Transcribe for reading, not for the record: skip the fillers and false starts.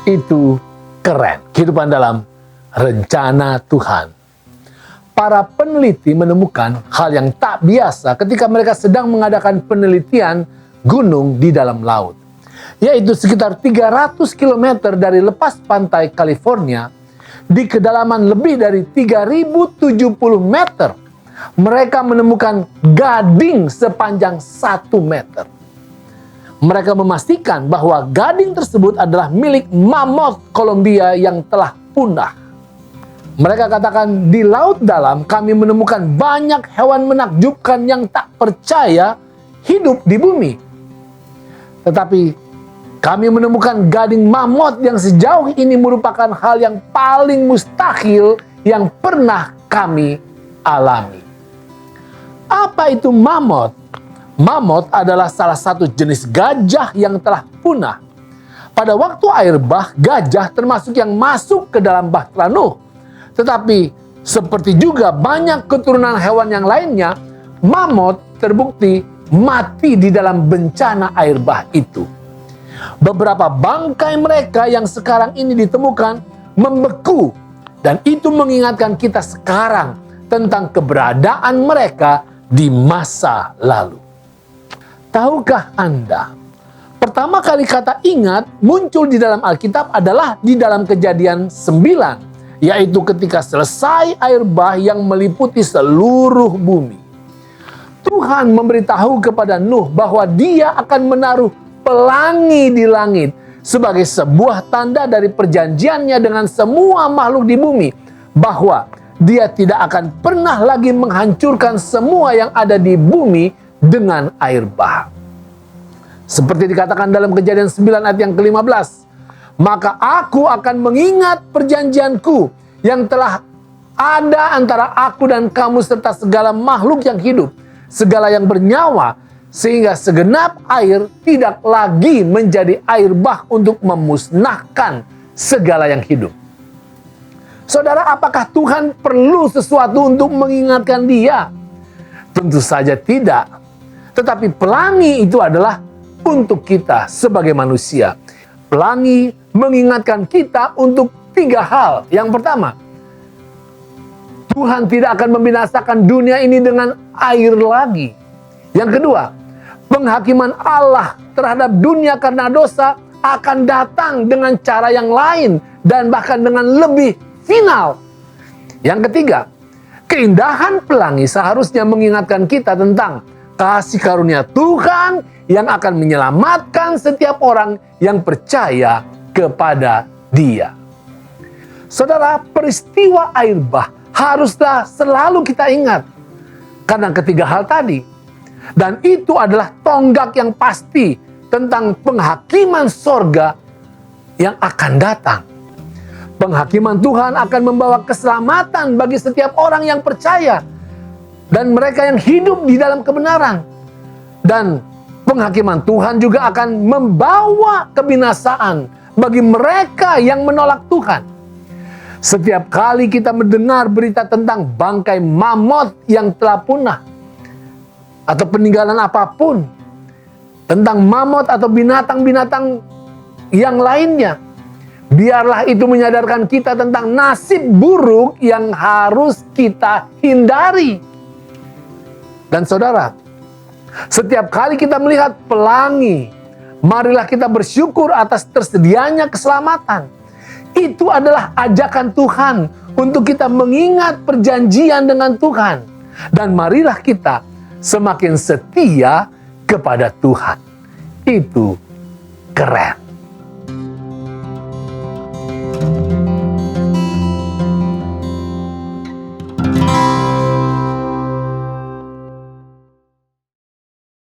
Itu keren. Kehidupan dalam rencana Tuhan. Para peneliti menemukan hal yang tak biasa ketika mereka sedang mengadakan penelitian gunung di dalam laut. Yaitu sekitar 300 km dari lepas pantai California, di kedalaman lebih dari 3070 meter, mereka menemukan gading sepanjang 1 meter. Mereka memastikan bahwa gading tersebut adalah milik mammoth Colombia yang telah punah. Mereka katakan, di laut dalam kami menemukan banyak hewan menakjubkan yang tak percaya hidup di bumi. Tetapi kami menemukan gading mammoth yang sejauh ini merupakan hal yang paling mustahil yang pernah kami alami. Apa itu mammoth? Mammoth adalah salah satu jenis gajah yang telah punah. Pada waktu air bah, gajah termasuk yang masuk ke dalam Bahtera Nuh. Tetapi seperti juga banyak keturunan hewan yang lainnya, mammoth terbukti mati di dalam bencana air bah itu. Beberapa bangkai mereka yang sekarang ini ditemukan membeku, dan itu mengingatkan kita sekarang tentang keberadaan mereka di masa lalu. Tahukah Anda, pertama kali kata ingat muncul di dalam Alkitab adalah di dalam Kejadian 9, yaitu ketika selesai air bah yang meliputi seluruh bumi. Tuhan memberitahu kepada Nuh bahwa Dia akan menaruh pelangi di langit sebagai sebuah tanda dari perjanjiannya dengan semua makhluk di bumi, bahwa Dia tidak akan pernah lagi menghancurkan semua yang ada di bumi dengan air bah. Seperti dikatakan dalam Kejadian 9 ayat yang ke-15, maka aku akan mengingat perjanjianku yang telah ada antara aku dan kamu serta segala makhluk yang hidup, segala yang bernyawa, sehingga segenap air tidak lagi menjadi air bah untuk memusnahkan segala yang hidup. Saudara, apakah Tuhan perlu sesuatu untuk mengingatkan Dia? Tentu saja tidak. Tetapi pelangi itu adalah untuk kita sebagai manusia. Pelangi mengingatkan kita untuk 3 hal. Yang pertama, Tuhan tidak akan membinasakan dunia ini dengan air lagi. Yang kedua, penghakiman Allah terhadap dunia karena dosa akan datang dengan cara yang lain dan bahkan dengan lebih final. Yang ketiga, keindahan pelangi seharusnya mengingatkan kita tentang kasih karunia Tuhan yang akan menyelamatkan setiap orang yang percaya kepada Dia. Saudara, peristiwa air bah haruslah selalu kita ingat karena ketiga hal tadi. Dan itu adalah tonggak yang pasti tentang penghakiman sorga yang akan datang. Penghakiman Tuhan akan membawa keselamatan bagi setiap orang yang percaya dan mereka yang hidup di dalam kebenaran. Dan penghakiman Tuhan juga akan membawa kebinasaan bagi mereka yang menolak Tuhan. Setiap kali kita mendengar berita tentang bangkai mammoth yang telah punah, atau peninggalan apapun, tentang mammoth atau binatang-binatang yang lainnya, biarlah itu menyadarkan kita tentang nasib buruk yang harus kita hindari. Dan saudara, setiap kali kita melihat pelangi, marilah kita bersyukur atas tersedianya keselamatan. Itu adalah ajakan Tuhan untuk kita mengingat perjanjian dengan Tuhan. Dan marilah kita semakin setia kepada Tuhan. Itu keren.